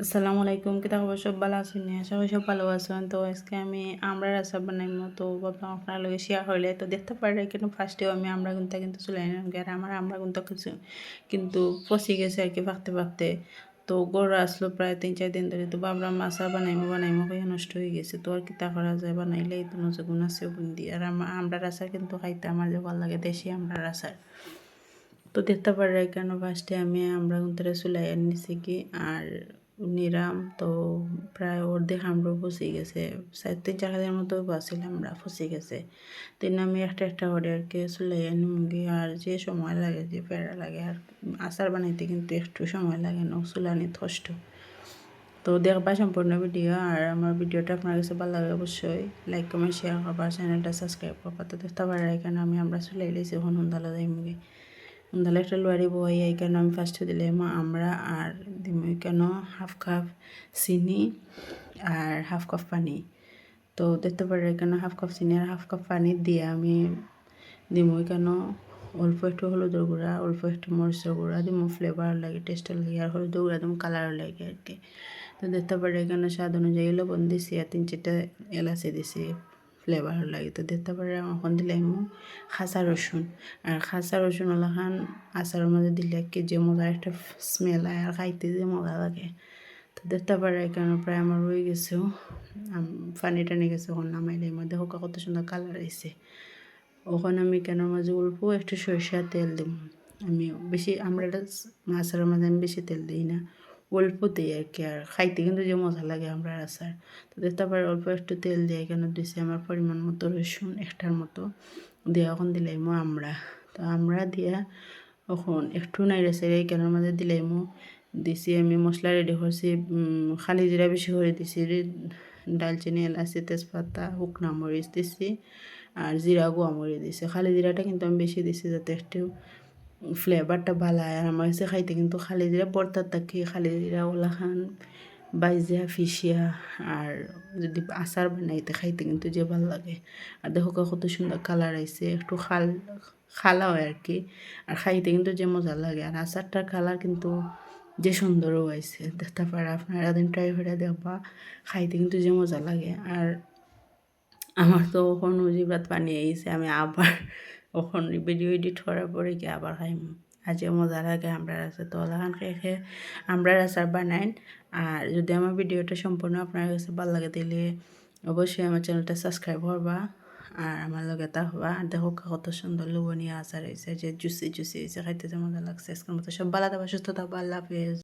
আসসালামু আলাইকুম, কিতা খবর? সব ভালো আছেন নি? আশা করি সব ভালো আছেন। তো আজকে আমি আমড়ার আচার বানাইমু। তো ভাবলাম আপনার লগে শেয়ার হইলে তো দেখতে পারে কিন্তু ফার্স্টেও আমি আমড়া গুনতা কিন্তু চুলাই নিলাম আর আমার আমড়া গুনতা কিছু কিন্তু পচি গেছে আর কি পাকতে পাকতে। তো গড় আসলো প্রায় ৩-৪ দিন ধরে। তো ভাবলাম আচার বানাইমু কইয়া নষ্ট হয়ে গেছে। তো আর কিতা করা যায়, বানাইলেই তো যে গুণ আছে গুণ দিয়ে। আর আমড়ার আচার কিন্তু খাইতে আমার যে ভালো লাগে, দেশি আমড়ার আচার। তো দেখতে পারে কেন ফার্স্টে আমি আমরা গুনতারে চুলাই নিছি কি আর নিরাম। তো প্রায় অর্ধেক আমরা ফসি গেছে, ৩-৪ হাজার মতো বাছিল আমরা ফসি গেছে। তো আমি একটা একটা করে আর কি চুলাই নিমুগি। আর যে সময় লাগে, যে প্যারা লাগে, আর আচার বানাইতে কিন্তু একটু সময় লাগে না, চুলানিত কষ্ট। তো দেখবা সম্পূর্ণ ভিডিও। আর আমার ভিডিওটা আপনার কাছে ভালো লাগে অবশ্যই লাইক কমেন্ট শেয়ার করবা, চ্যানেলটা সাবস্ক্রাইব করবা। তো দেখতে পারে এখানে আমরা চুলাই লইছি, এখন হুন্দালা যাই মুগি। হুন্দালা একটা লোয়ারি বই এখানে আমি ফার্স্টে দিলাম আমরা আর দিম কেন হাফ কাপ চিনি আর হাফ কাপ পানি। তো দেখতে পারে এখানে হাফ কাপ চিনি আর হাফ কাপ পানি দিয়ে আমি দিম কেন অল্প একটু হলুদের গুঁড়া, অল্প একটু মরিচের গুঁড়া দিম ফ্লেভার লাগে, টেস্টের লাগে। আর হলুদের গুঁড়া দিম কালার লাগে আর কি। তো দেখতে পারে এখানে স্বাদ অনুযায়ী লবণ দিছি আর ৩-৪টা এলাচি দিছি ফ্লেভার লাগে। তো দেখতে পারে এখন দিলাম খাঁচা রসুন। আর খাঁচা রসুন ওলাখান আচারের মধ্যে দিলে কি যে মজার একটা স্মেল হয় আর খাইতে যে মজা লাগে। তো দেখতে পারে এখানে প্রায় আমার রয়ে গেছেও পানি টানি গেছে, ওখান নামাইলে মধ্যে হোক কত সুন্দর কালার আইছে। ওখানে আমি কেন মাঝে অল্প একটু সরিষার তেল দিব। আমি বেশি আমরা আচারের মাঝে আমি বেশি তেল দিই না, অল্প দিই আর কি। আর খাইতে কিন্তু যে মজা লাগে আমরা আচার। তো দেখতে পারে অল্প একটু তেল দিয়ে কেন দিছি আমার পরিমাণ মতো রসুন একটার মতো দিয়ে এখন দিলাইমো আমরা। তো আমরা দিয়া এখন একটু নাইড়ে সেড়ে কেনার মাঝে দিলাইমো দিছি আমি মশলা রেডি করছি। খালি জিরা বেশি করে দিছি, ডালচিনি এলাচি তেজপাতা শুকনা মরিচ দিছি আর জিরা গুঁড়া মরিচ দিছি। খালি জিরাটা কিন্তু আমি বেশি দিছি যাতে একটু ফ্লেভারটা ভালো হয়। আর আমার কাছে খাইতে কিন্তু খালি জিরা বর্তার থাকি খালি জিরা ওলাখান বাইজিয়া ফিসিয়া আর যদি আচার বানাইতে খাইতে কিন্তু যে ভালো লাগে। আর দেখো কত সুন্দর কালার আইছে, একটু খালা হয় আর কি। আর খাইতে কিন্তু যে মজা লাগে। আর আচারটার কালার কিন্তু যে সুন্দরও হয়েছে, দেখতে পারে আপনারা একদিন ট্রাই করে দেখবা, খাইতে কিন্তু যে মজা লাগে। আর আমার তো ওখন জিব্রাত পানি আইছে, আমি আবার ওখন ভিডিও এডিট করার পরে কি আবার খাইম। আর যে মজা লাগে আমরার আছে। তো ওলাখান খেয়ে আমরার আচার বানাইন। আর যদি আমার ভিডিওটা সম্পূর্ণ আপনার কাছে ভালো লাগে তাহলে অবশ্যই আমার চ্যানেলটা সাবস্ক্রাইব করবা আর আমার লগে থাকবা। আর দেখো কত সুন্দর লোভনীয় আচার হয়েছে, যে জুসি জুসি হয়েছে, খাইতে যে মজা লাগছে। আজকের মতো সব ভালো থাকবা, সুস্থ থাকবা, আল্লাহ হাফেজ।